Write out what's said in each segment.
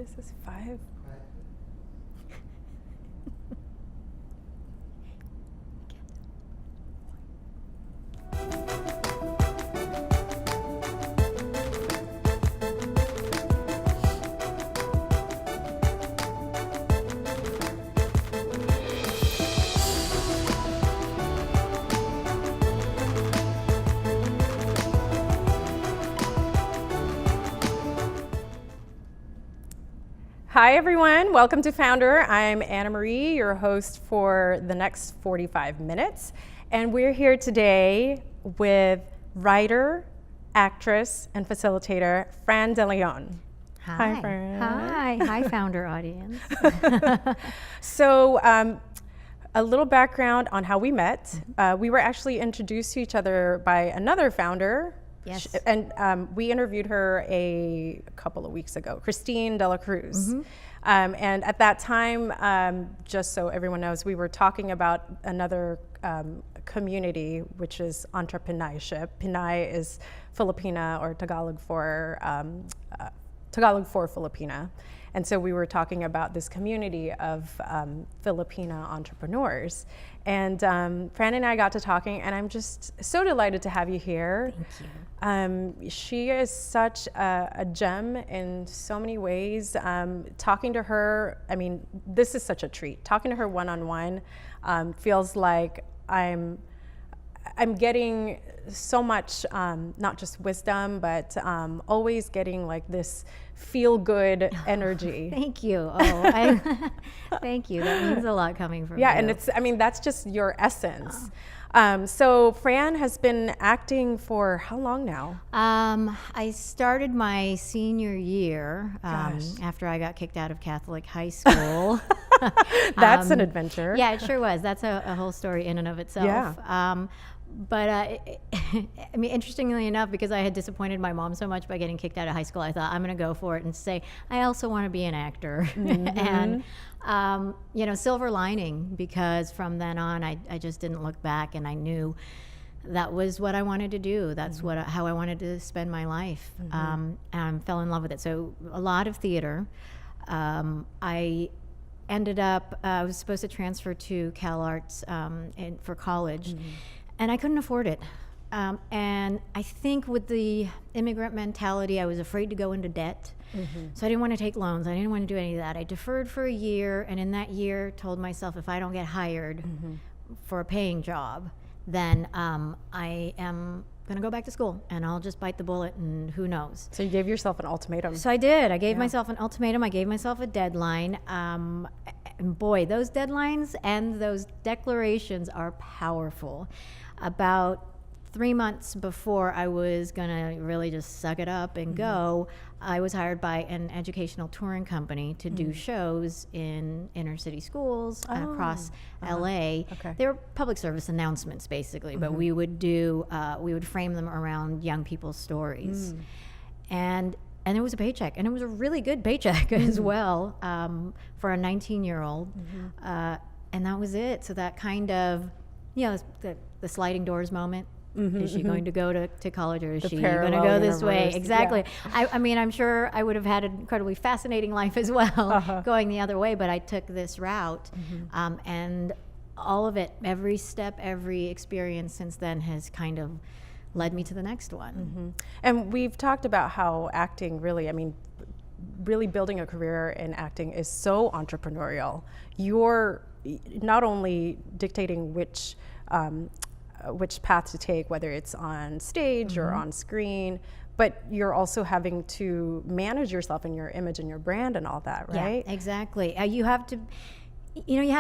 is this, 5? Hi everyone, welcome to Foundher. I'm Anna Marie, your host for the next 45 minutes. And we're here today with writer, actress, and facilitator, Fran de Leon. Hi. Hi, Fran. Hi, Foundher audience. So, a little background on how we met. We were actually introduced to each other by another founder. Yes. And we interviewed her a couple of weeks ago, Christine De La Cruz. And at that time, just so everyone knows, we were talking about another community, which is entrepreneurship. Pinay is Filipina, or Tagalog for Filipina. And so we were talking about this community of Filipina entrepreneurs. And Fran and I got to talking, and I'm just so delighted to have you here. Thank you. She is such a gem in so many ways. Talking to her, I mean, this is such a treat. Talking to her one-on-one feels like I'm getting so much, not just wisdom, but always getting like this feel-good energy. Thank you. Thank you. That means a lot coming from you. Yeah, and that's just your essence. So Fran has been acting for how long now? I started my senior year after I got kicked out of Catholic high school. That's an adventure. Yeah, it sure was. That's a whole story in and of itself. Yeah. But I mean, interestingly enough, because I had disappointed my mom so much by getting kicked out of high school, I thought I'm going to go for it and say, I also want to be an actor. And, silver lining, because from then on, I just didn't look back, and I knew that was what I wanted to do. That's how I wanted to spend my life. And I fell in love with it. So a lot of theater. I ended up, I was supposed to transfer to Cal Arts for college. And I couldn't afford it. And I think with the immigrant mentality, I was afraid to go into debt. So I didn't want to take loans. I didn't want to do any of that. I deferred for a year, and in that year told myself, if I don't get hired for a paying job, then I am going to go back to school, and I'll just bite the bullet, and who knows. So you gave yourself an ultimatum. So I did. I gave myself an ultimatum. I gave myself a deadline. And boy, those deadlines and those declarations are powerful. About 3 months before I was gonna really just suck it up and go, I was hired by an educational touring company to do shows in inner city schools across LA. Okay. They were public service announcements basically, but we would do, we would frame them around young people's stories. And it was a paycheck, and it was a really good paycheck as well for a 19-year-old. And that was it. So that kind of, the sliding doors moment. Is she going to go to college, or is she going to go this way? Exactly. Yeah. I mean, I'm sure I would have had an incredibly fascinating life as well going the other way, but I took this route. And all of it, every step, every experience since then has kind of led me to the next one. And we've talked about how acting really building a career in acting is so entrepreneurial. You're not only dictating which path to take, whether it's on stage or on screen, but you're also having to manage yourself and your image and your brand and all that, right? Yeah, exactly. You have to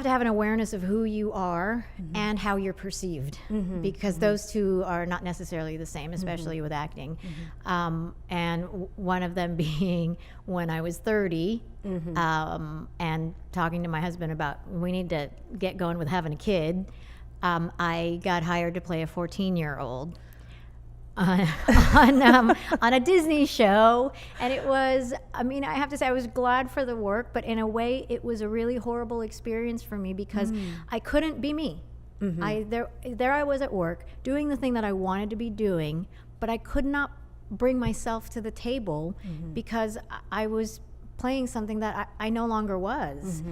have an awareness of who you are and how you're perceived, because those two are not necessarily the same, especially with acting. And one of them being when I was 30, and talking to my husband about, we need to get going with having a kid. I got hired to play a 14-year-old on a Disney show, and it was, I have to say, I was glad for the work, but in a way it was a really horrible experience for me because I couldn't be me. There I was at work doing the thing that I wanted to be doing, but I could not bring myself to the table because I was playing something that I no longer was.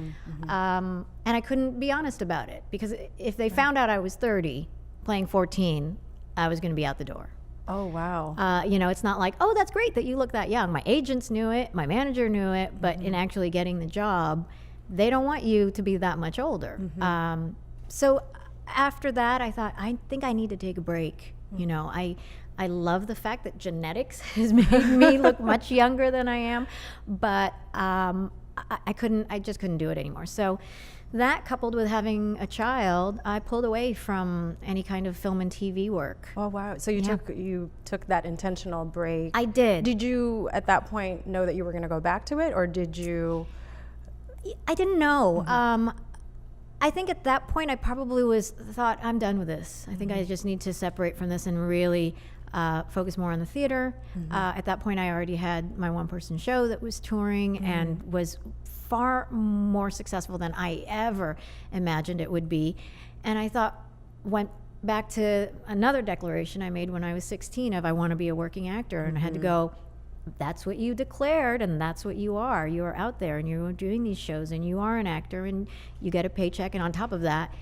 And I couldn't be honest about it, because if they found out I was 30 playing 14, I was going to be out the door. Oh, wow. You know, it's not like, oh, that's great that you look that young. My agents knew it, my manager knew it, but in actually getting the job, they don't want you to be that much older. So after that, I thought, I think I need to take a break. You know, I love the fact that genetics has made me look much younger than I am, but I just couldn't do it anymore. So that, coupled with having a child, I pulled away from any kind of film and TV work. Oh, wow. So you took that intentional break. I did. Did you at that point know that you were going to go back to it, or did you? I didn't know. I think at that point I probably thought, I'm done with this. I think I just need to separate from this and really focus more on the theater. At that point I already had my one-person show that was touring and was far more successful than I ever imagined it would be. And I went back to another declaration I made when I was 16 of, I want to be a working actor. And I had to go, that's what you declared, and that's what you are. You are out there and you're doing these shows and you are an actor and you get a paycheck. And on top of that,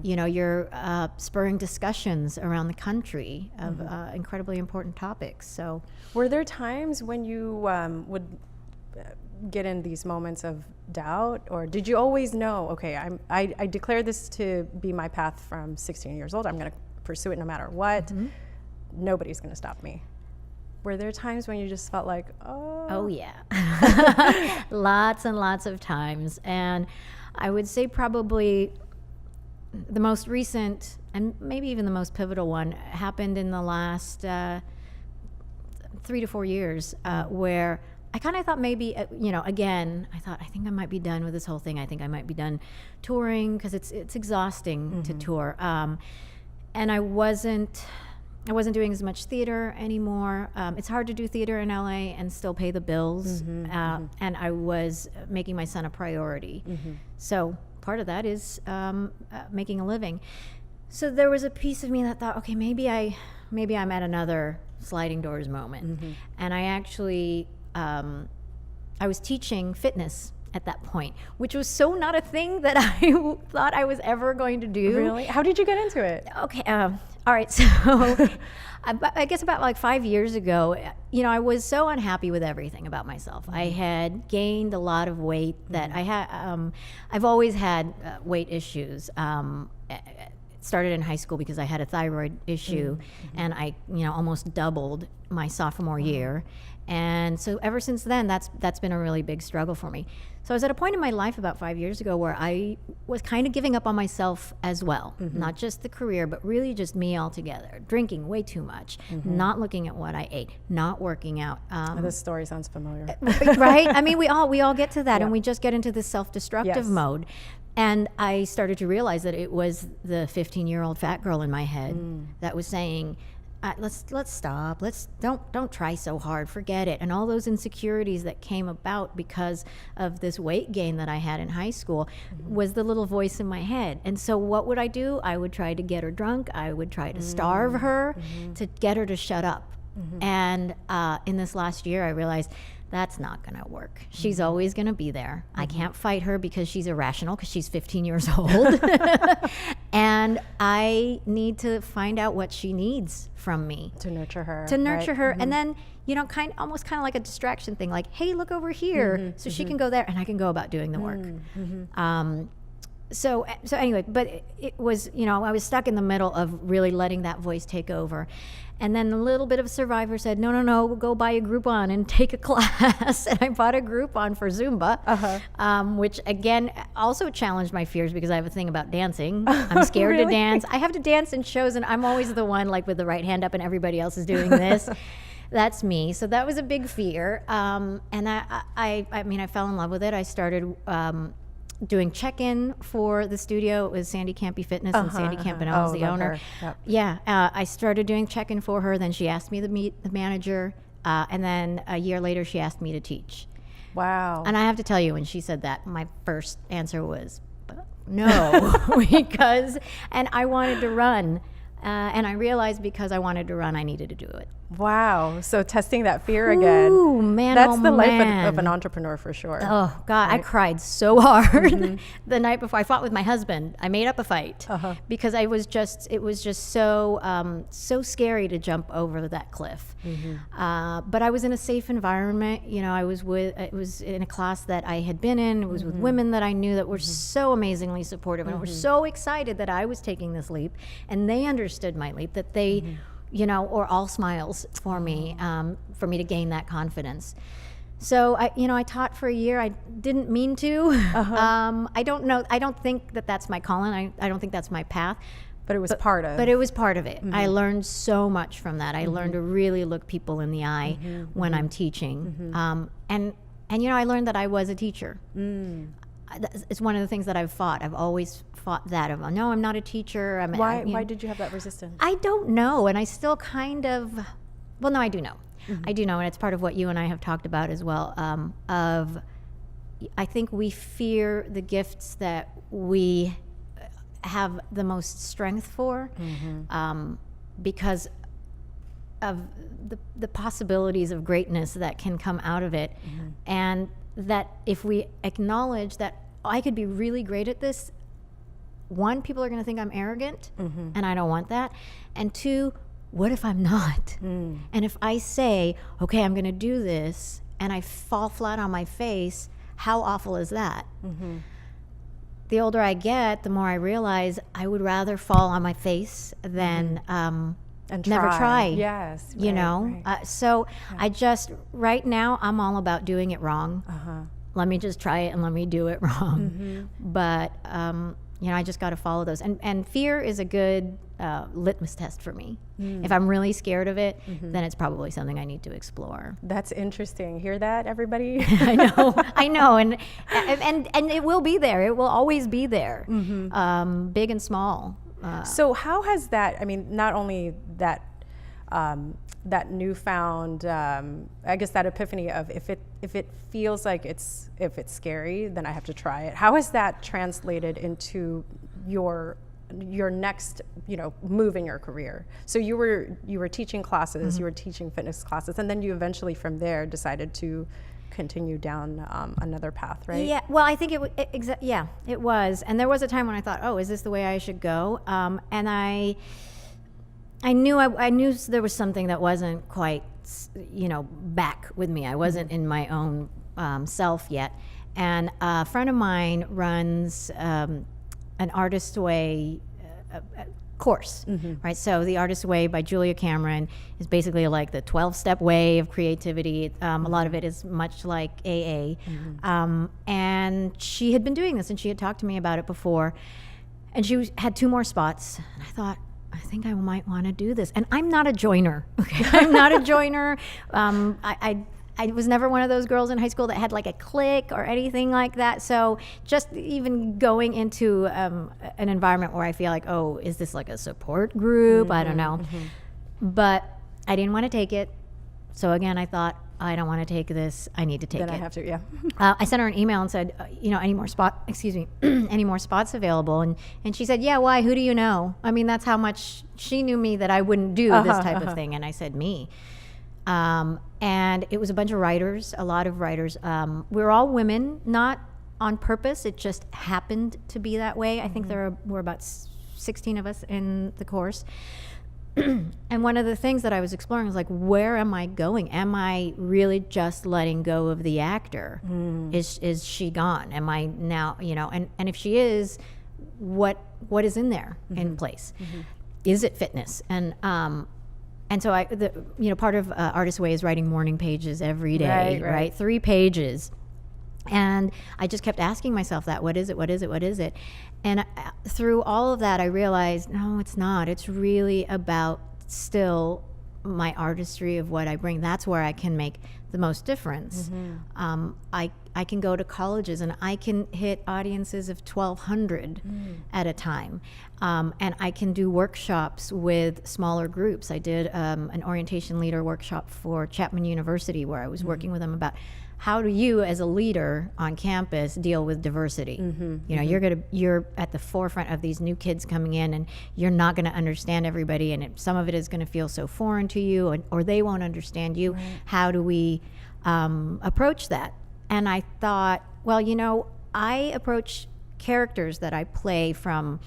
you know, you're spurring discussions around the country of incredibly important topics. So were there times when you would get in these moments of doubt, or did you always know, okay, I declared this to be my path from 16 years old. I'm going to pursue it no matter what. Nobody's going to stop me. Were there times when you just felt like, oh yeah, lots and lots of times. And I would say probably the most recent, and maybe even the most pivotal one, happened in the last 3 to 4 years, where I kind of thought maybe, you know, again, I think I might be done with this whole thing. I think I might be done touring, because it's exhausting to tour. And I wasn't doing as much theater anymore. It's hard to do theater in LA and still pay the bills. And I was making my son a priority. So part of that is making a living. So there was a piece of me that thought, okay, maybe I'm at another sliding doors moment. And I actually, I was teaching fitness at that point, which was so not a thing that I thought I was ever going to do. Really? How did you get into it? Okay, all right, so I guess about like 5 years ago, you know, I was so unhappy with everything about myself. I had gained a lot of weight that I had, I've always had weight issues. It started in high school because I had a thyroid issue, and I, you know, almost doubled my sophomore year. And so ever since then, that's been a really big struggle for me. So I was at a point in my life about 5 years ago where I was kind of giving up on myself as well. Not just the career, but really just me altogether. Drinking way too much, not looking at what I ate, not working out. This story sounds familiar. Right? I mean, we all get to that, and we just get into this self-destructive mode. And I started to realize that it was the 15-year-old fat girl in my head that was saying, let's stop. Don't try so hard. Forget it. And all those insecurities that came about because of this weight gain that I had in high school was the little voice in my head. And so what would I do? I would try to get her drunk. I would try to starve her to get her to shut up. And in this last year, I realized that's not going to work. She's always going to be there. I can't fight her because she's irrational, because she's 15 years old. And I need to find out what she needs from me. To nurture her. And then, you know, almost kind of like a distraction thing, like, hey, look over here. So she can go there and I can go about doing the work. So anyway, but it was, you know, I was stuck in the middle of really letting that voice take over. And then a little bit of a survivor said, no, go buy a Groupon and take a class. And I bought a Groupon for Zumba, which again also challenged my fears because I have a thing about dancing. I'm scared to dance. I have to dance in shows and I'm always the one like with the right hand up and everybody else is doing this. That's me. So that was a big fear. And I mean, I fell in love with it. I started doing check-in for the studio. It was Sandy Campy Fitness, and Sandy Campanella is the owner. Yep. Yeah, I started doing check-in for her. Then she asked me to meet the manager, and then a year later she asked me to teach. Wow. And I have to tell you, when she said that, my first answer was no, and I wanted to run, and I realized because I wanted to run, I needed to do it. Wow. So testing that fear again. Ooh, man, That's oh, the life man. of an entrepreneur for sure. Oh God, I cried so hard the night before. I fought with my husband. I made up a fight because it was just so scary to jump over that cliff. But I was in a safe environment. I was in a class that I had been in. It was with women that I knew that were so amazingly supportive and were so excited that I was taking this leap, and they understood my leap, that they, or all smiles for me to gain that confidence. So I taught for a year. I didn't mean to. I don't know. I don't think that that's my calling. I don't think that's my path. But it was part of. But it was part of it. I learned so much from that. I learned to really look people in the eye when I'm teaching. And I learned that I was a teacher. It's one of the things that I've fought. I've always fought that. No, I'm not a teacher. Why did you have that resistance? I don't know. And I still kind of, well, no, I do know. I do know, and it's part of what you and I have talked about as well, I think we fear the gifts that we have the most strength for, because of the possibilities of greatness that can come out of it. And that if we acknowledge that I could be really great at this, one, people are going to think I'm arrogant, and I don't want that. And two, what if I'm not? And if I say, okay, I'm going to do this, and I fall flat on my face, how awful is that? The older I get, the more I realize I would rather fall on my face than And never try. Yes. Right. So I just, right now, I'm all about doing it wrong. Let me just try it and let me do it wrong. But, I just got to follow those. And fear is a good litmus test for me. If I'm really scared of it, then it's probably something I need to explore. That's interesting. Hear that, everybody? I know. And it will be there. It will always be there, big and small. So how has that, not only that, that newfound, I guess that epiphany of if it feels like if it's scary, then I have to try it. How has that translated into your next, move in your career? So you were teaching classes, you were teaching fitness classes, and then you eventually from there decided to continue down another path, right? Yeah. Well, I think it was. And there was a time when I thought, oh, is this the way I should go? And I knew there was something that wasn't quite, back with me. I wasn't in my own self yet. And a friend of mine runs an Artist's Way course, right? So the Artist's Way by Julia Cameron is basically like the 12-step way of creativity. A lot of it is much like AA. And she had been doing this, and she had talked to me about it before. And she had 2 more spots. And I thought, I think I might want to do this. And I'm not a joiner, okay? I'm not a joiner. I was never one of those girls in high school that had like a clique or anything like that. So just even going into an environment where I feel like, oh, is this like a support group? I don't know. But I didn't want to take it. So again, I thought, I don't want to take this. I need to take it. Then I have to, yeah. I sent her an email and said, any more spots available? And she said, yeah, why? Who do you know? That's how much she knew me that I wouldn't do this type of thing. And I said, me. And it was a bunch of writers, a lot of writers. We were all women, not on purpose. It just happened to be that way. I think there were about 16 of us in the course. And one of the things that I was exploring was like, where am I going? Am I really just letting go of the actor? Is she gone? Am I now, and if she is, what is in there in place? Is it fitness? And so part of Artist's Way is writing morning pages every day, right? 3 pages. And I just kept asking myself that, what is it? What is it? What is it? And through all of that, I realized, no, it's not. It's really about still my artistry of what I bring. That's where I can make the most difference. I can go to colleges and I can hit audiences of 1,200 at a time. And I can do workshops with smaller groups. I did an orientation leader workshop for Chapman University where I was working with them about how do you as a leader on campus deal with diversity. You know, you're at the forefront of these new kids coming in, and you're not going to understand everybody, and some of it is going to feel so foreign to you, or they won't understand you. How do we approach that? And I thought, well, you know, I approach characters that I play from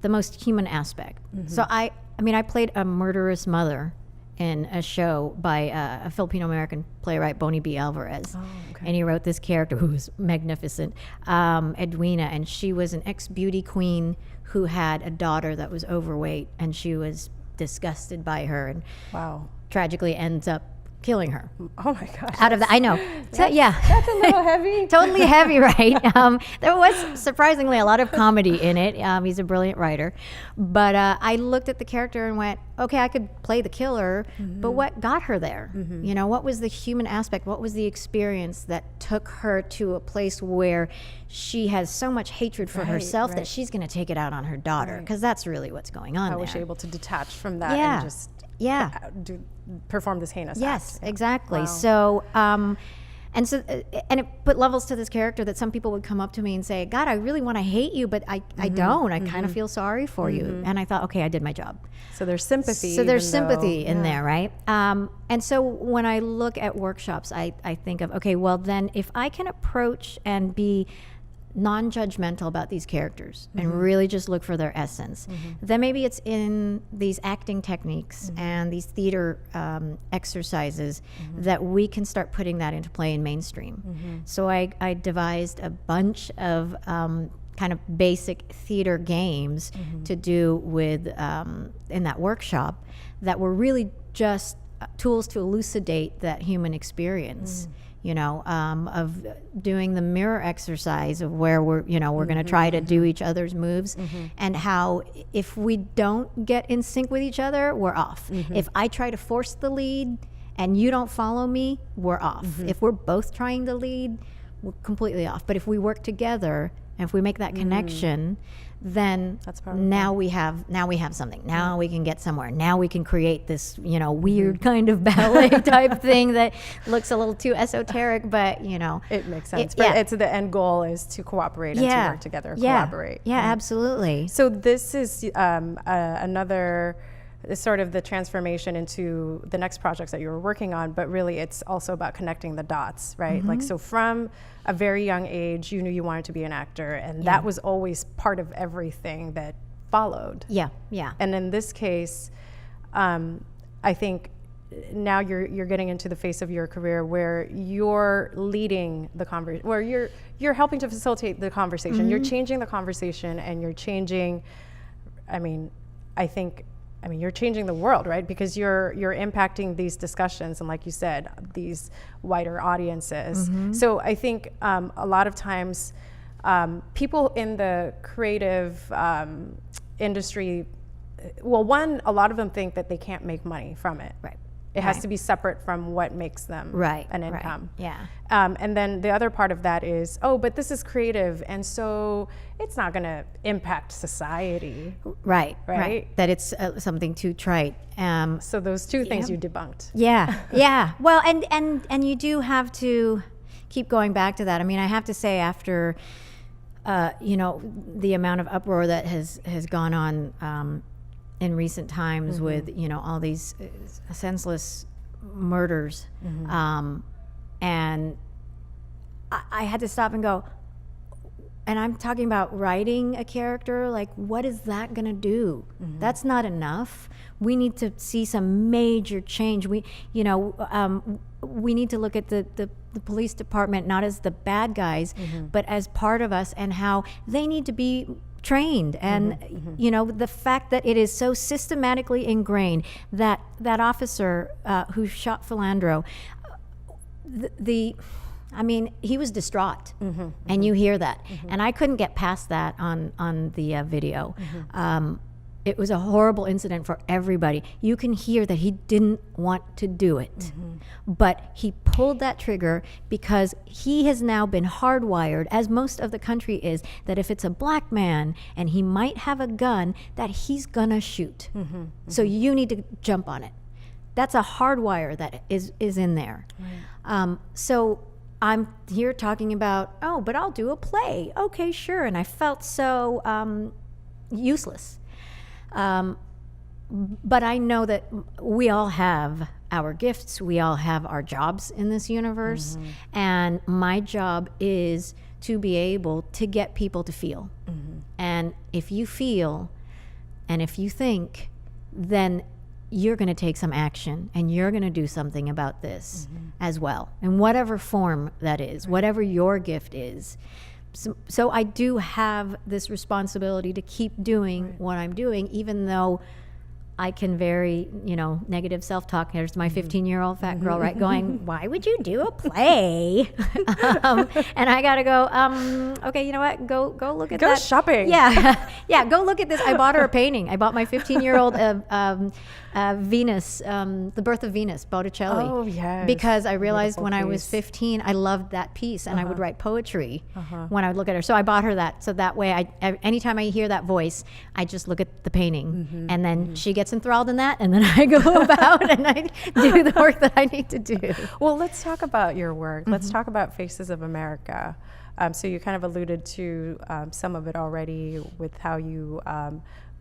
the most human aspect. So I mean, I played a murderous mother in a show by a Filipino-American playwright, Bonnie B. Alvarez. And he wrote this character who was magnificent, Edwina, and she was an ex-beauty queen who had a daughter that was overweight, and she was disgusted by her, and tragically ends up killing her. Oh my gosh. Out of the, I know. So, yeah. That's a little heavy. Totally heavy, right? There was surprisingly a lot of comedy in it. He's a brilliant writer. But I looked at the character and went, okay, I could play the killer, but what got her there? You know, what was the human aspect? What was the experience that took her to a place where she has so much hatred for herself that she's going to take it out on her daughter? Because that's really what's going on How there. was she able to detach from that and just perform this heinous act? Yes, exactly. So, and it put levels to this character that some people would come up to me and say, God, I really want to hate you, but I don't. I kind of feel sorry for you. And I thought, okay, I did my job. So there's sympathy. So there's sympathy in there, right? And so when I look at workshops, I think of, okay, well then if I can approach and be non-judgmental about these characters and really just look for their essence, then maybe it's in these acting techniques and these theater exercises that we can start putting that into play in mainstream. So I devised a bunch of kind of basic theater games to do with in that workshop that were really just tools to elucidate that human experience. You know, of doing the mirror exercise of where we're going to try to do each other's moves, and how if we don't get in sync with each other, we're off. If I try to force the lead and you don't follow me, we're off. If we're both trying to lead, we're completely off. But if we work together and if we make that connection, then now we have something. Now we can get somewhere. Now we can create this, weird kind of ballet type thing that looks a little too esoteric, but it makes sense. But it's the end goal is to cooperate and to work together, collaborate. Yeah, absolutely. So this is another sort of the transformation into the next projects that you were working on, but really it's also about connecting the dots, right? Like, so from a very young age, you knew you wanted to be an actor, and that was always part of everything that followed. Yeah. And in this case, I think now you're getting into the phase of your career where you're leading the conversation, where you're helping to facilitate the conversation. You're changing the conversation, and you're changing, you're changing the world, right? Because you're impacting these discussions, and like you said, these wider audiences. So I think a lot of times people in the creative industry, a lot of them think that they can't make money from it. Right. It has to be separate from what makes them an income. Yeah. And then the other part of that is, but this is creative, and so it's not going to impact society. Right. That it's something too trite. So those two things you debunked. Yeah. Well, and you do have to keep going back to that. I mean, I have to say, after the amount of uproar that has gone on in recent times with all these senseless murders, and I had to stop and go, and I'm talking about writing a character, like, what is that gonna do? That's not enough. We need to see some major change. We need to look at the police department not as the bad guys, but as part of us, and how they need to be trained, and the fact that it is so systematically ingrained that officer who shot Philandro, he was distraught, and you hear that, and I couldn't get past that on the video, It was a horrible incident for everybody. You can hear that he didn't want to do it, but he pulled that trigger because he has now been hardwired, as most of the country is, that if it's a black man and he might have a gun, that he's gonna shoot. So you need to jump on it. That's a hardwire that is in there. Right. So I'm here talking about, oh, but I'll do a play. Okay, sure. And I felt so useless. But I know that we all have our gifts. We all have our jobs in this universe. And my job is to be able to get people to feel. And if you feel and if you think, then you're going to take some action and you're going to do something about this as well, in whatever form that is, whatever your gift is. So I do have this responsibility to keep doing what I'm doing, even though I can very, negative self-talk. There's my 15-year-old fat girl, right, going, why would you do a play? And I got to go, okay, you know what? Go look at that. Go shopping. Yeah. Yeah, go look at this. I bought her a painting. I bought my 15-year-old Venus, The Birth of Venus, Botticelli. Oh, yes. Because I realized Beautiful when I was piece. 15, I loved that piece, and I would write poetry when I would look at her. So I bought her that. So that way, anytime I hear that voice, I just look at the painting, and then she gets enthralled in that, and then I go about and I do the work that I need to do. Well, let's talk about your work. Let's talk about Faces of America. So you kind of alluded to some of it already with how you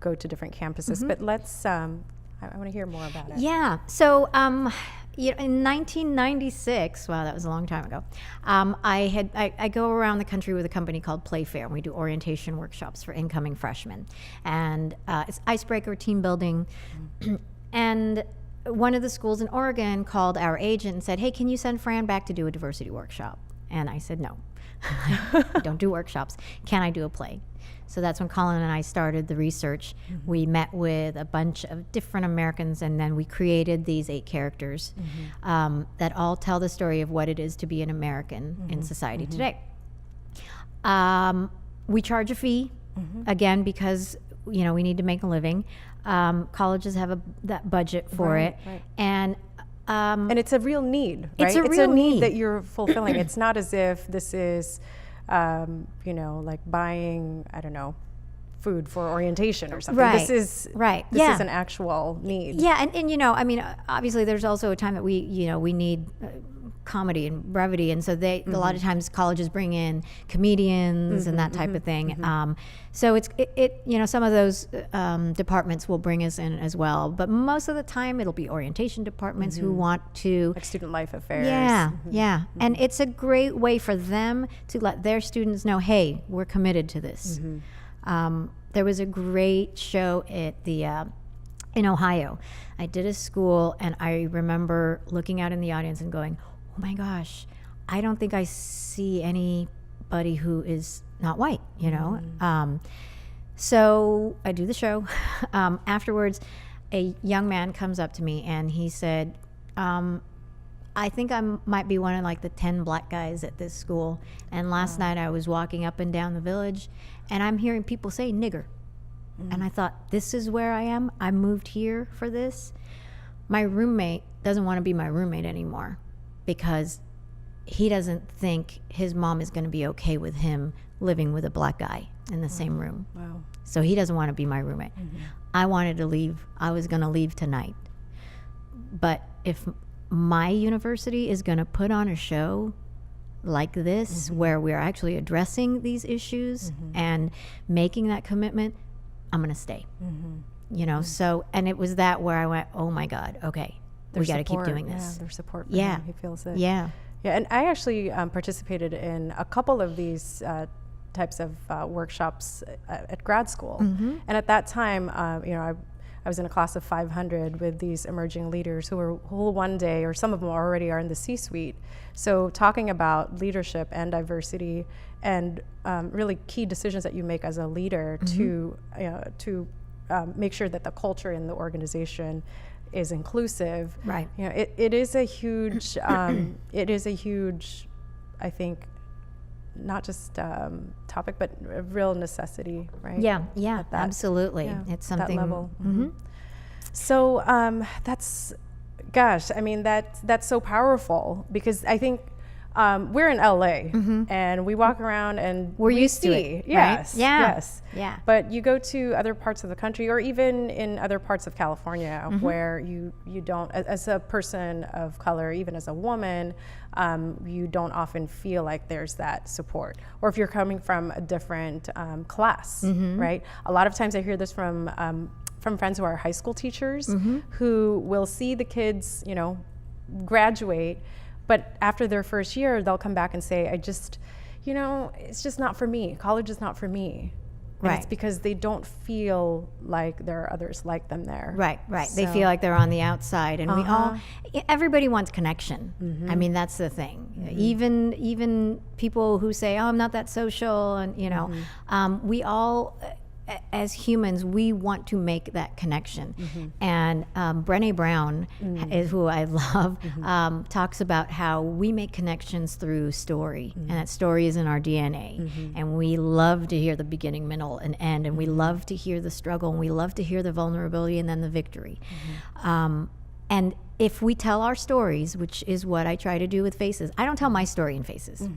go to different campuses, but let's, I want to hear more about it. Yeah. So in 1996, wow, that was a long time ago, I go around the country with a company called Playfair, and we do orientation workshops for incoming freshmen. And it's icebreaker, team building. And one of the schools in Oregon called our agent and said, hey, can you send Fran back to do a diversity workshop? And I said, no, I don't do workshops. Can I do a play? So that's when Colin and I started the research. We met with a bunch of different Americans, and then we created these 8 characters that all tell the story of what it is to be an American in society today. We charge a fee, again, because we need to make a living. Colleges have that budget for it. Right. And it's a real need, right? It's a real need need that you're fulfilling. It's not as if this is, like buying, I don't know, food for orientation or something. Right. This is right. This Yeah. is an actual need. Yeah, and obviously there's also a time that we need comedy and brevity, and so a lot of times colleges bring in comedians and that type of thing. So it's some of those departments will bring us in as well, but most of the time it'll be orientation departments who want to, like student life affairs. Yeah, and it's a great way for them to let their students know, hey, we're committed to this. There was a great show at in Ohio. I did a school, and I remember looking out in the audience and going, oh my gosh, I don't think I see anybody who is not white, So I do the show. Afterwards, a young man comes up to me and he said, I think I might be one of like the 10 black guys at this school. And last night I was walking up and down the village, and I'm hearing people say nigger. And I thought, this is where I am. I moved here for this. My roommate doesn't want to be my roommate anymore because he doesn't think his mom is going to be okay with him living with a black guy in the same room. Wow. So he doesn't want to be my roommate. I wanted to leave. I was going to leave tonight. But if my university is going to put on a show like this, where we're actually addressing these issues and making that commitment, I'm going to stay. So, and it was that where I went, oh my God, okay, we got to keep doing this. Yeah, their support for him. He feels it. Yeah. Yeah, and I actually participated in a couple of these types of workshops at grad school. And at that time, I was in a class of 500 with these emerging leaders who one day, or some of them already are in the C-suite. So talking about leadership and diversity and really key decisions that you make as a leader to make sure that the culture in the organization is inclusive. Right. It is a huge, I think, not just topic, but a real necessity, right? Yeah, At that- absolutely. yeah, It's that something. level. So that's, gosh, I mean, that's so powerful, because I think we're in LA and we walk around and We're we used to see, it, right? yes, Yeah. yes. Yeah. But you go to other parts of the country, or even in other parts of California, where you don't, as a person of color, even as a woman, you don't often feel like there's that support. Or if you're coming from a different class, right? A lot of times I hear this from friends who are high school teachers, who will see the kids, you know, graduate, but after their first year, they'll come back and say, I just, you know, it's just not for me. College is not for me. And Right. it's because they don't feel like there are others like them there. Right. They So- feel like they're on the outside, and everybody wants connection. I mean, that's the thing. Even people who say, "Oh, I'm not that social," and you know, we all, as humans, we want to make that connection. And Brené Brown is who I love. Talks about how we make connections through story, and that story is in our DNA. And we love to hear the beginning, middle, and end, and we love to hear the struggle, and we love to hear the vulnerability, and then the victory. And if we tell our stories, which is what I try to do with Faces, I don't tell my story in Faces.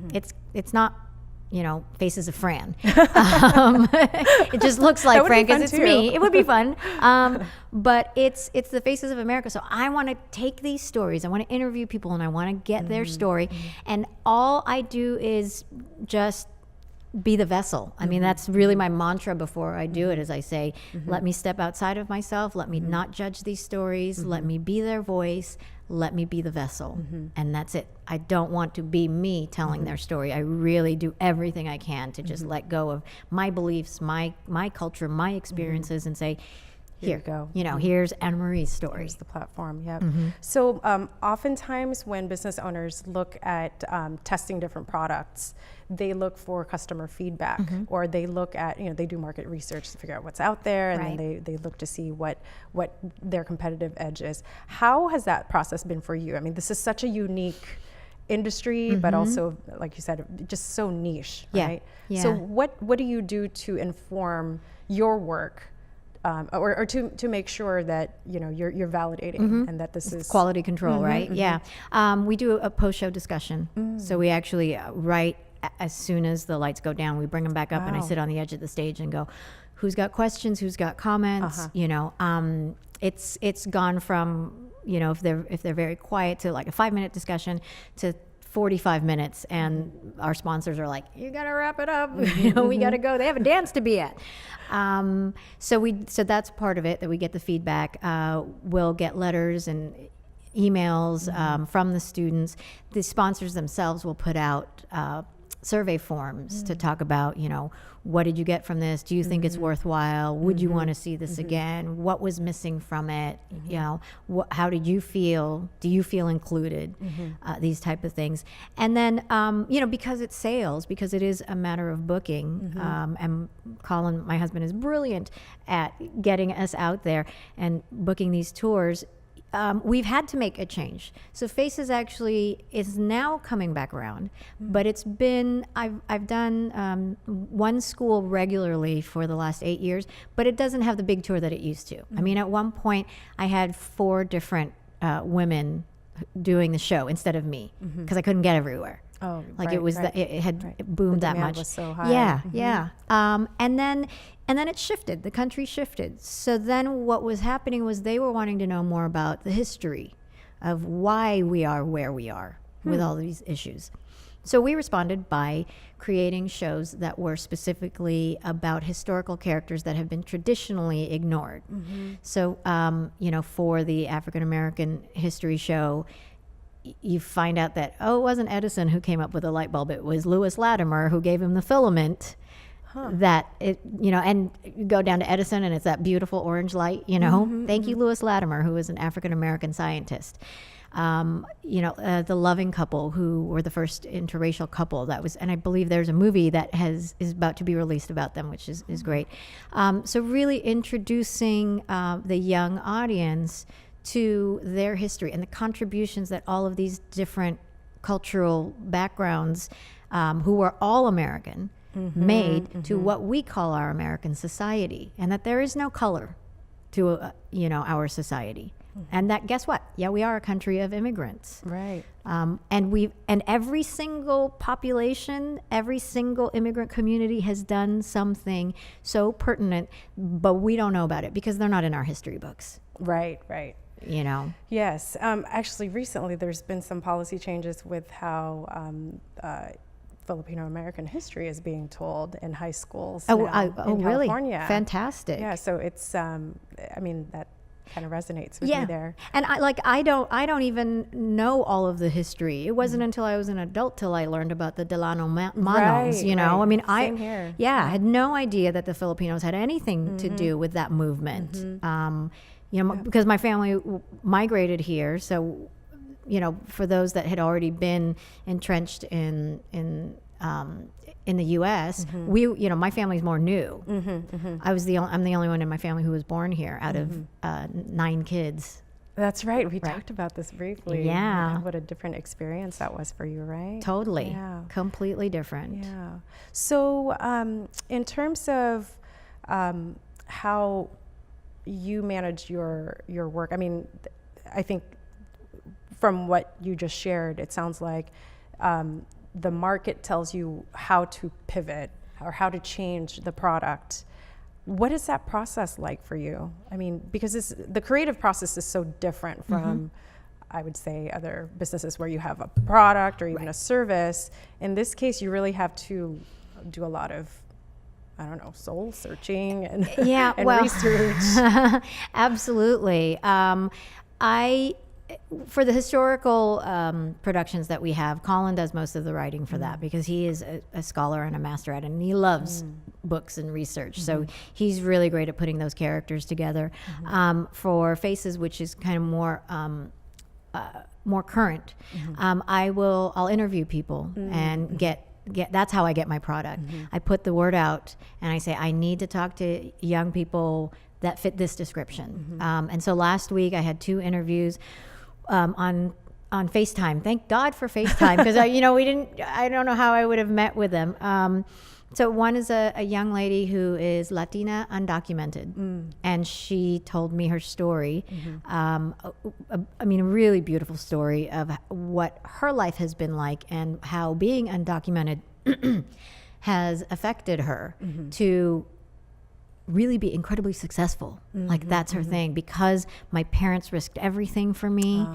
It's not, you know, Faces of Fran. It just looks like would Fran be fun because it's too. me. It would be fun. But it's the Faces of America. So I want to take these stories. I want to interview people, and I want to get their story. And all I do is just be the vessel. I mean, that's really my mantra before I do it, is I say, let me step outside of myself. Let me not judge these stories. Let me be their voice. Let me be the vessel. And that's it. I don't want to be me telling their story. I really do everything I can to just let go of my beliefs, my culture, my experiences, and say, Here you go. You know, here's Anna Marie's story. Here's the platform, yep. So oftentimes when business owners look at testing different products, they look for customer feedback, or they look at, you know, they do market research to figure out what's out there, and then they look to see what their competitive edge is. How has that process been for you? I mean, this is such a unique industry, but also, like you said, just so niche, right? Yeah. So what do you do to inform your work? Or to make sure that, you know, you're validating and that this is quality control, right? Yeah. We do a post-show discussion. So we actually write as soon as the lights go down. We bring them back up, and I sit on the edge of the stage and go, who's got questions? Who's got comments? You know, it's gone from, you know, if they're very quiet, to like a 5-minute discussion to 45 minutes, and our sponsors are like, you gotta wrap it up. You know, we gotta go. They have a dance to be at. So that's part of it, that we get the feedback. We'll get letters and emails from the students. The sponsors themselves will put out survey forms to talk about, you know, what did you get from this? Do you think it's worthwhile? Would you want to see this again? What was missing from it? You know, how did you feel? Do you feel included? These type of things. And then, you know, because it's sales, because it is a matter of booking, and Colin, my husband, is brilliant at getting us out there and booking these tours. We've had to make a change. So Faces actually is now coming back around, but it's been, I've done one school regularly for the last 8 years, but it doesn't have the big tour that it used to. I mean, at one point I had 4 different women doing the show instead of me, because I couldn't get everywhere. Oh, like right, it was right. It had boomed The that demand much. was so high. Yeah, yeah. And then it shifted. The country shifted. So then what was happening was they were wanting to know more about the history of why we are where we are with all these issues. So we responded by creating shows that were specifically about historical characters that have been traditionally ignored. So, you know, for the African American history show, you find out that, it wasn't Edison who came up with the light bulb. It was Lewis Latimer who gave him the filament. That it, you know, and you go down to Edison and it's that beautiful orange light, you know. Thank you, Lewis Latimer, who was an African American scientist. You know, the Loving couple, who were the first interracial couple. That was, and I believe there's a movie that is about to be released about them, which is great. So really introducing the young audience to their history and the contributions that all of these different cultural backgrounds who were all American, made to what we call our American society, and that there is no color to our society. And that, guess what? Yeah, we are a country of immigrants. Right. And every single population, every single immigrant community has done something so pertinent, but we don't know about it because they're not in our history books. Right. Yes. Actually, recently there's been some policy changes with how Filipino American history is being told in high schools in really? California. Fantastic. Yeah. So it's, that kind of resonates with me there. And I don't even know all of the history. It wasn't until I was an adult till I learned about the Delano Manos, Right. I mean, Same here. I had no idea that the Filipinos had anything to do with that movement. Because my family migrated here, so for those that had already been entrenched in the U.S., my family's more new. I'm the only one in my family who was born here out of 9 kids. That's right. We talked about this briefly. Yeah. What a different experience that was for you, right? Totally. Yeah. Completely different. Yeah. So in terms of how you manage your work, I mean, I think from what you just shared, it sounds like the market tells you how to pivot or how to change the product. What is that process like for you? I mean, because the creative process is so different from, I would say, other businesses where you have a product or even a service. In this case, you really have to do a lot of, soul searching and, and research. Absolutely. For the historical productions that we have, Colin does most of the writing for that because he is a scholar and a master at it, and he loves books and research. So he's really great at putting those characters together. For Faces, which is kind of more current, I'll interview people and get that's how I get my product. I put the word out and I say, I need to talk to young people that fit this description. And so last week I had 2 interviews on FaceTime. Thank God for FaceTime because I don't know how I would have met with them. So one is a young lady who is Latina, undocumented, and she told me her story. A really beautiful story of what her life has been like and how being undocumented has affected her to really be incredibly successful. Like that's her thing, because my parents risked everything for me.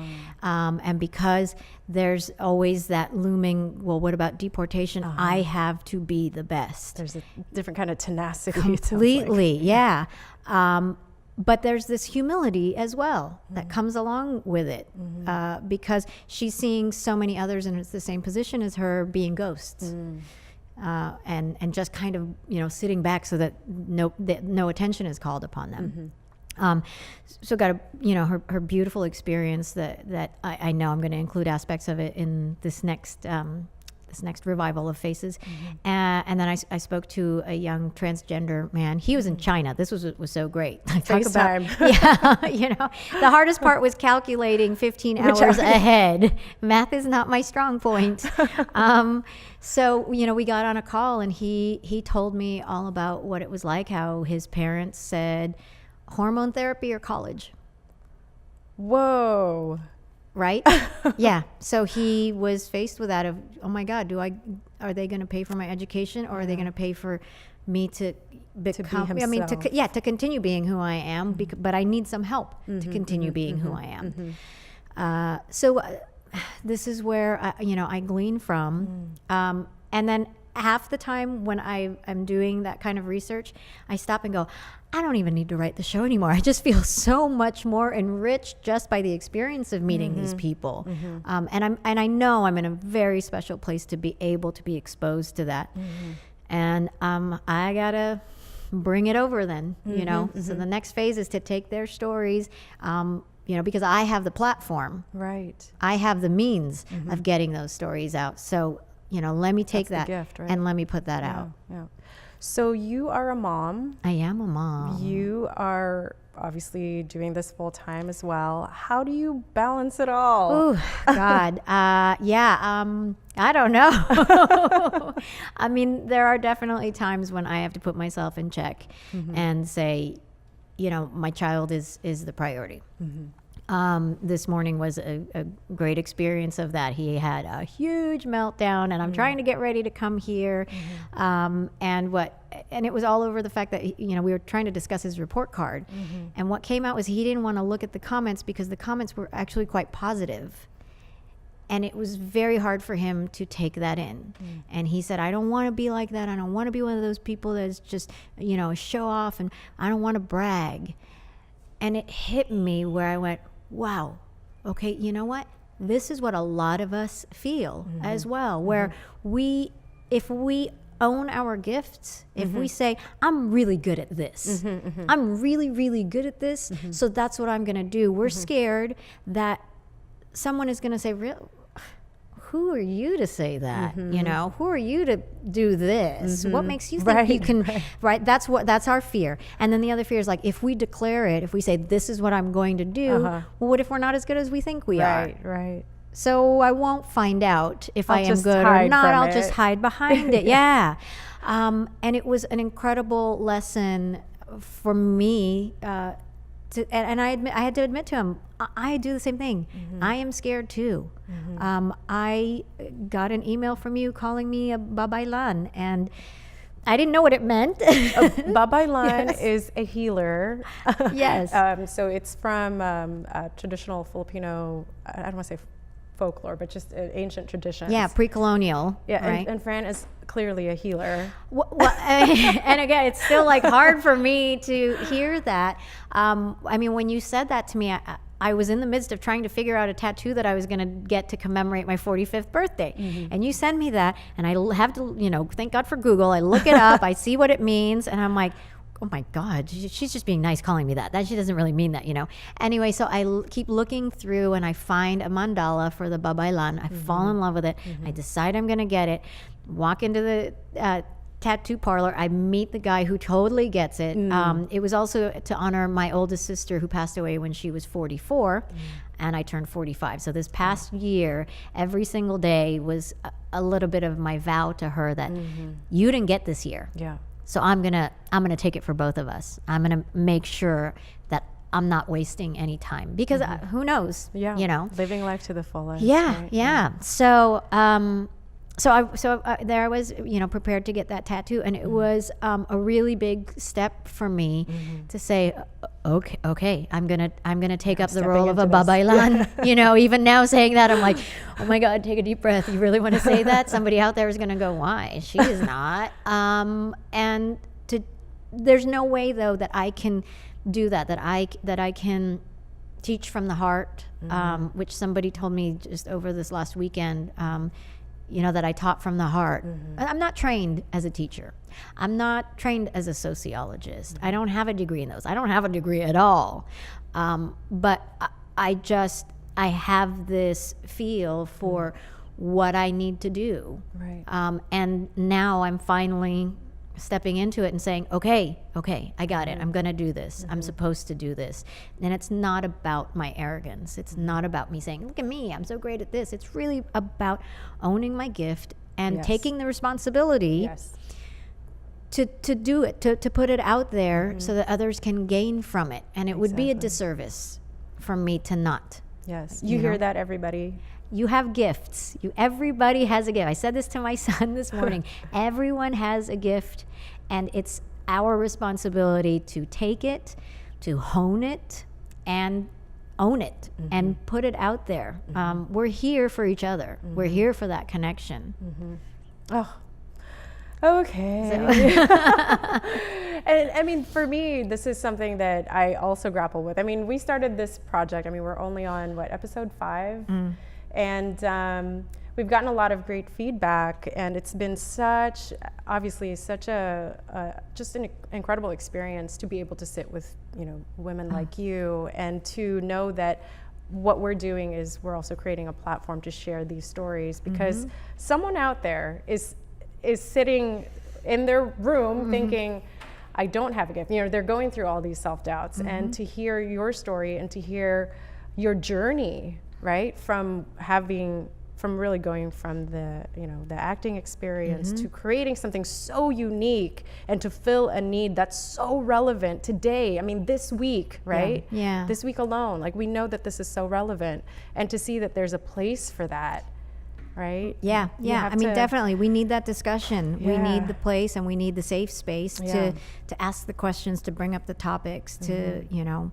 And because there's always that looming, well, what about deportation? I have to be the best. There's a different kind of tenacity. Completely, yeah. But there's this humility as well that comes along with it, because she's seeing so many others in the same position as her being ghosts. And just kind of sitting back so that no attention is called upon them. So got her beautiful experience that I know I'm going to include aspects of it in this next revival of Faces. And then I spoke to a young transgender man. He was in China. This was so great. FaceTime. The hardest part was calculating 15 hours ahead. Math is not my strong point. So we got on a call and he told me all about what it was like, how his parents said hormone therapy or college. Whoa. Right? Yeah. So he was faced with that of, oh my God, are they going to pay for my education, or are they going to pay for me to become, to be himself. to continue being who I am, but I need some help to continue being who I am. So this is where I glean from. And then half the time when I'm doing that kind of research, I stop and go, I don't even need to write the show anymore. I just feel so much more enriched just by the experience of meeting these people. And I know I'm in a very special place to be able to be exposed to that. And I gotta bring it over then, So the next phase is to take their stories, because I have the platform. Right. I have the means of getting those stories out. So, let me take That's that the gift, right? and let me put that out. Yeah. So you are a mom. I am a mom. You are obviously doing this full time as well. How do you balance it all? Oh, God. I don't know. I mean, there are definitely times when I have to put myself in check and say, my child is the priority. This morning was a great experience of that. He had a huge meltdown, and I'm trying to get ready to come here. And it was all over the fact that, we were trying to discuss his report card. And what came out was he didn't want to look at the comments because the comments were actually quite positive. And it was very hard for him to take that in. And he said, I don't want to be like that. I don't want to be one of those people that's just, show off, and I don't want to brag. And it hit me where I went, wow, okay, you know what? This is what a lot of us feel as well, where if we own our gifts, if we say, I'm really good at this, I'm really, really good at this, so that's what I'm going to do. We're scared that someone is going to say, who are you to say that? Who are you to do this? What makes you think you can, right? That's our fear. And then the other fear is like, if we declare it, if we say, this is what I'm going to do, well, what if we're not as good as we think we are? Right. So I won't find out if I am good or not. I'll just hide behind it. Yeah. And it was an incredible lesson for me, and I had to admit to him, I do the same thing. I am scared too. I got an email from you calling me a babaylan, and I didn't know what it meant. Babaylan is a healer. Yes. So it's from traditional Filipino, I don't want to say folklore, but just ancient traditions. Yeah, pre-colonial. Yeah, right? and Fran is clearly a healer. Well, and again, it's still like hard for me to hear that. I mean, when you said that to me, I was in the midst of trying to figure out a tattoo that I was going to get to commemorate my 45th birthday. And you send me that, and I have to, thank God for Google. I look it up, I see what it means, and I'm like, oh my God, she's just being nice calling me that. She doesn't really mean that, Anyway, so I keep looking through, and I find a mandala for the babaylan. I fall in love with it. I decide I'm going to get it. Walk into the tattoo parlor. I meet the guy who totally gets it. It was also to honor my oldest sister who passed away when she was 44, and I turned 45. So this past year, every single day was a little bit of my vow to her that you didn't get this year. Yeah. So I'm gonna take it for both of us. I'm gonna make sure that I'm not wasting any time, because who knows? Yeah. Living life to the fullest. Yeah, right? yeah. So there I was, prepared to get that tattoo, and it was a really big step for me to say, okay, I'm gonna take up the role of a babaylan. Even now saying that, I'm like, oh my God, take a deep breath. You really want to say that? Somebody out there is gonna go, why? She is not. And there's no way though that I can do that. That I can teach from the heart, which somebody told me just over this last weekend. That I taught from the heart. I'm not trained as a teacher. I'm not trained as a sociologist. I don't have a degree in those. I don't have a degree at all. But I have this feel for what I need to do. Right. And now I'm finally stepping into it and saying, okay, I got it. I'm going to do this. I'm supposed to do this. And it's not about my arrogance. It's not about me saying, look at me, I'm so great at this. It's really about owning my gift and taking the responsibility to do it, to put it out there so that others can gain from it. And it would be a disservice for me to not. Yes. You hear that, everybody? You have gifts. Everybody has a gift. I said this to my son this morning. Everyone has a gift, and it's our responsibility to take it, to hone it, and own it, and put it out there. We're here for each other. We're here for that connection. Oh, okay. And I mean, for me, this is something that I also grapple with. I mean, we started this project. I mean, we're only on episode 5. And we've gotten a lot of great feedback, and it's been such a just an incredible experience to be able to sit with women like you, and to know that what we're doing is we're also creating a platform to share these stories, because someone out there is sitting in their room thinking, I don't have a gift. You know, they're going through all these self-doubts, and to hear your story and to hear your journey, right, from really going from the, you know, the acting experience to creating something so unique and to fill a need that's so relevant today. I mean, this week, right? Yeah. This week alone, like, we know that this is so relevant, and to see that there's a place for that, right? Yeah. I mean, definitely, we need that discussion. We need the place, and we need the safe space to ask the questions, to bring up the topics, to, you know,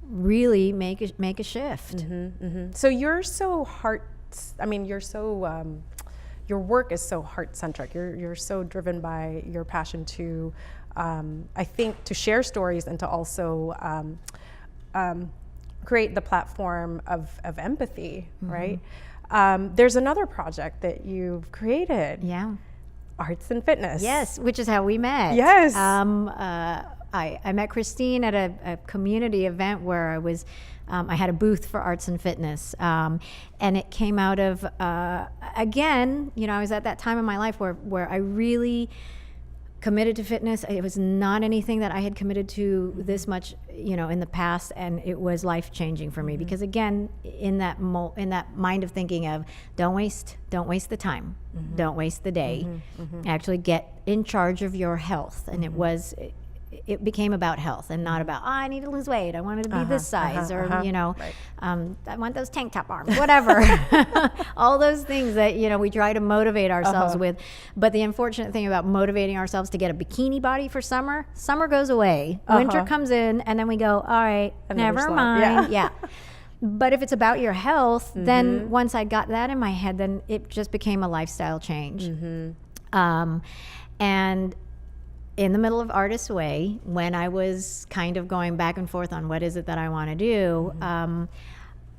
really make a shift. So you're so your work is so heart-centric. You're so driven by your passion to, I think, to share stories and to also create the platform of empathy, right? There's another project that you've created. Yeah. Arts and Fitness. Yes, which is how we met. Yes. I met Christine at a community event where I had a booth for Arts and Fitness, and it came out of, again, you know, I was at that time in my life where I really committed to fitness. It was not anything that I had committed to this much, you know, in the past, and it was life-changing for me because, again, in that mind of thinking of don't waste the time, don't waste the day, actually get in charge of your health, and it became about health and not about, I need to lose weight, I wanted to be this size, or, you know, I want those tank top arms, whatever. All those things that, you know, we try to motivate ourselves with. But the unfortunate thing about motivating ourselves to get a bikini body for summer goes away. Winter comes in, and then we go, all right, never mind. Yeah. But if it's about your health, then once I got that in my head, then it just became a lifestyle change. And in the middle of Artist's Way, when I was kind of going back and forth on what is it that I want to do,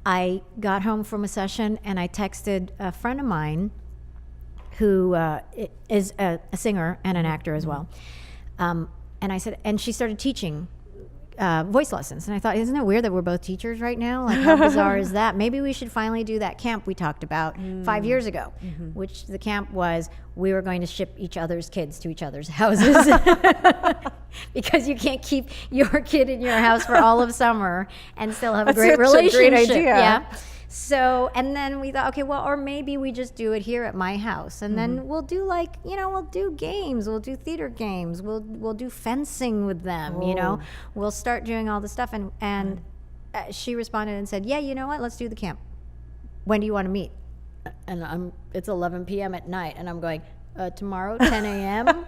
I got home from a session and I texted a friend of mine who is a singer and an actor as well. And I said, and she started teaching voice lessons. And I thought, isn't it weird that we're both teachers right now? Like, how bizarre is that? Maybe we should finally do that camp we talked about 5 years ago, which the camp was, we were going to ship each other's kids to each other's houses because you can't keep your kid in your house for all of summer and still have a great relationship. That's a great idea. Yeah. So, and then we thought, okay, well, or maybe we just do it here at my house, and then we'll do, like, you know, we'll do games, we'll do theater games, we'll do fencing with them, you know, we'll start doing all the stuff. And she responded and said, yeah, you know what, let's do the camp. When do you want to meet? And it's 11 p.m. at night, and I'm going, tomorrow, 10 a.m.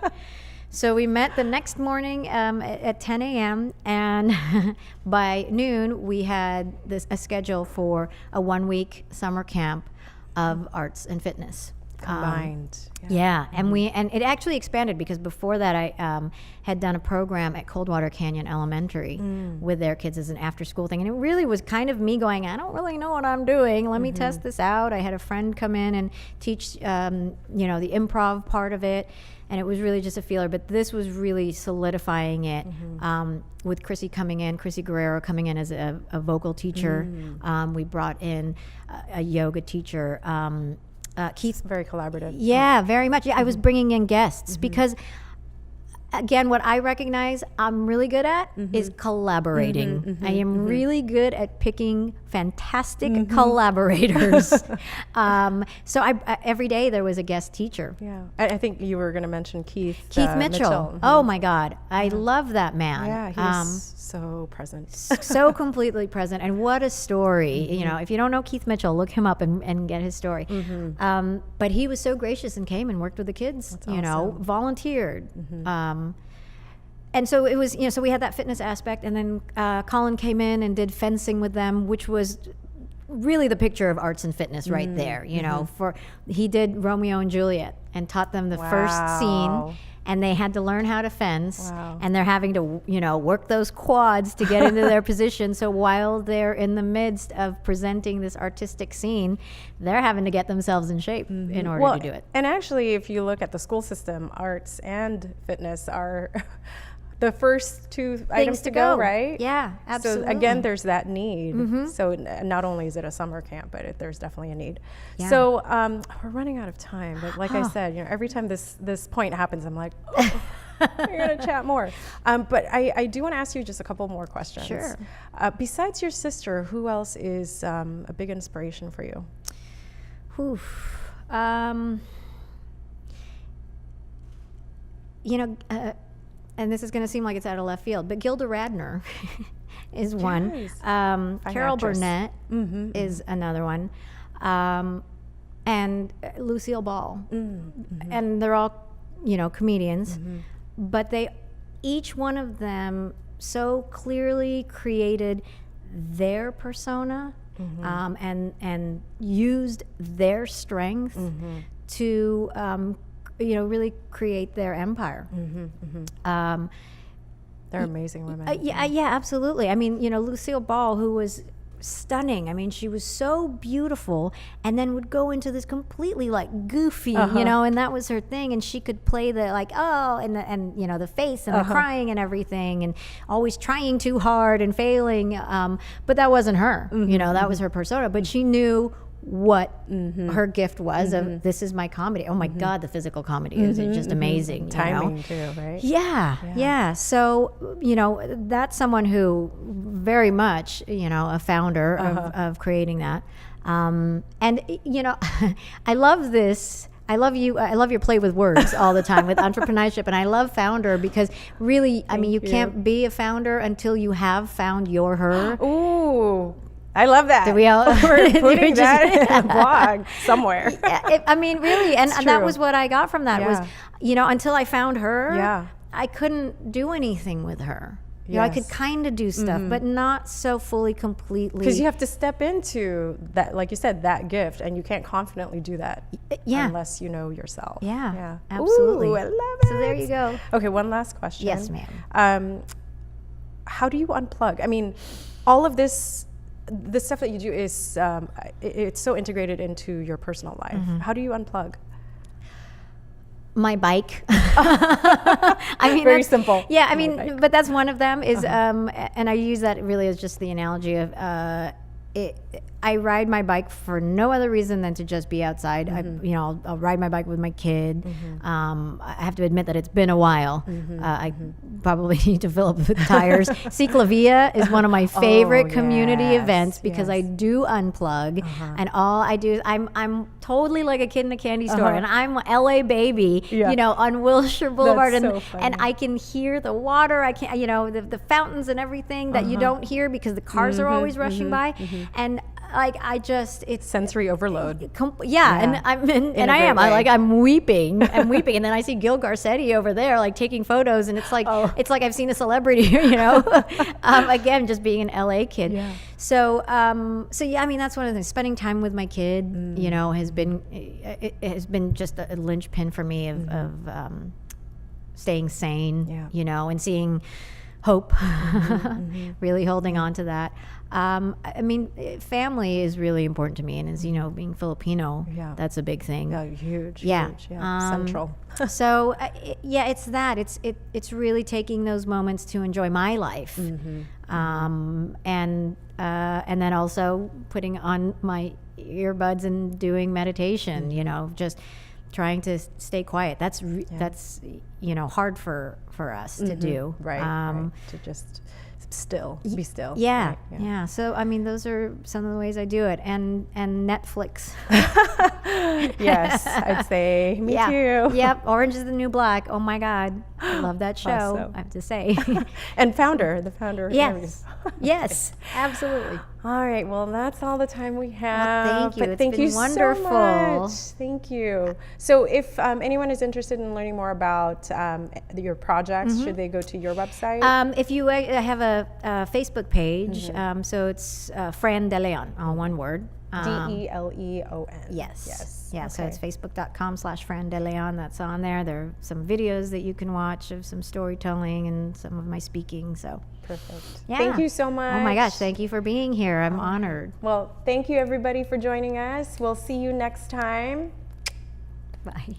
So we met the next morning at 10 a.m. and by noon we had a schedule for a 1-week summer camp of arts and fitness. Combined. And it actually expanded because before that I had done a program at Coldwater Canyon Elementary with their kids as an after-school thing, and it really was kind of me going, I don't really know what I'm doing. Let me test this out. I had a friend come in and teach, you know, the improv part of it. And it was really just a feeler, but this was really solidifying it with Chrissy Guerrero coming in as a vocal teacher. We brought in a yoga teacher. Keith. Very collaborative. Yeah, very much. Yeah, I was bringing in guests because, again, what I recognize I'm really good at is collaborating. I am really good at picking fantastic collaborators. So every day there was a guest teacher. Yeah, I think you were going to mention Keith Mitchell. Oh my God, I love that man. Yeah, he's so present. So completely present, and what a story. You know, if you don't know Keith Mitchell, look him up and get his story. But he was so gracious and came and worked with the kids. That's awesome. Know, volunteered. And so it was, you know, so we had that fitness aspect, and then Colin came in and did fencing with them, which was really the picture of arts and fitness right there. You know, he did Romeo and Juliet and taught them the first scene, and they had to learn how to fence, and they're having to, you know, work those quads to get into their position. So while they're in the midst of presenting this artistic scene, they're having to get themselves in shape in order to do it. And actually, if you look at the school system, arts and fitness are the first two items to go, right? Yeah, absolutely. So again, there's that need. So not only is it a summer camp, but there's definitely a need. Yeah. So we're running out of time, but like I said, you know, every time this point happens, I'm like, We're going to chat more. But I do want to ask you just a couple more questions. Sure. Besides your sister, who else is a big inspiration for you? And this is going to seem like it's out of left field, but Gilda Radner is one. Carol actress. Burnett is another one. And Lucille Ball. And they're all, comedians. But each one of them so clearly created their persona and used their strength to really create their empire. They're amazing women. Yeah, absolutely. I mean, Lucille Ball, who was stunning. I mean, she was so beautiful, and then would go into this completely like goofy, and that was her thing. And she could play the like, and the face and the crying and everything, and always trying too hard and failing. But that wasn't her. That was her persona. But she knew what her gift was of this is my comedy. Oh my God, the physical comedy is just amazing. Timing too, right? Yeah. So, that's someone who very much, a founder of creating that. And, I love this. I love your play with words all the time with entrepreneurship. And I love founder because really, you can't be a founder until you have found your her. Ooh. I love that. Do we all? We're putting that in a blog somewhere. Really, and that was what I got from that was, until I found her, I couldn't do anything with her. I could kind of do stuff, but not so fully, completely. Because you have to step into that, like you said, that gift, and you can't confidently do that unless you know yourself. Yeah, absolutely. Ooh, I love it. So there you go. Okay, one last question. Yes, ma'am. How do you unplug? All of this. The stuff that you do is it's so integrated into your personal life. How do you unplug? My bike. Very simple. Yeah, but that's one of them is, and I use that really as just the analogy of I ride my bike for no other reason than to just be outside. I'll ride my bike with my kid. I have to admit that it's been a while. I probably need to fill up the tires. Ciclavia is one of my favorite community events because I do unplug, and all I do is I'm totally like a kid in a candy store, and I'm LA baby, on Wilshire Boulevard, and I can hear the water. I can, the fountains and everything that you don't hear because the cars are always rushing by, and it's sensory overload. And I'm weeping, and then I see Gil Garcetti over there, like taking photos, and it's like I've seen a celebrity, again, just being an LA kid. Yeah. So that's one of the things. Spending time with my kid, has been just a linchpin for me of staying sane, and seeing hope, really holding on to that. Family is really important to me, and as you know, being Filipino, that's a big thing. Huge. Central. So it's that. It's really taking those moments to enjoy my life, and then also putting on my earbuds and doing meditation. Just trying to stay quiet. That's hard for us to do. Right. To just be still. Yeah. So those are some of the ways I do it, and Netflix. Yes, I'd say me too. Yep. Orange is the New Black. Oh my God, I love that show. Awesome. I have to say. And the founder. Yes. Yes, absolutely. All right. Well, that's all the time we have. Well, thank you. But thank you wonderful. So much. Thank you. So, if anyone is interested in learning more about your projects, should they go to your website? If you have a Facebook page, so it's Fran De Leon, all one word. DELEON. Yes. Yeah. Okay. So it's facebook.com/Fran De Leon. That's on there. There are some videos that you can watch of some storytelling and some of my speaking. So perfect. Yeah. Thank you so much. Oh my gosh. Thank you for being here. I'm honored. Well, thank you everybody for joining us. We'll see you next time. Bye.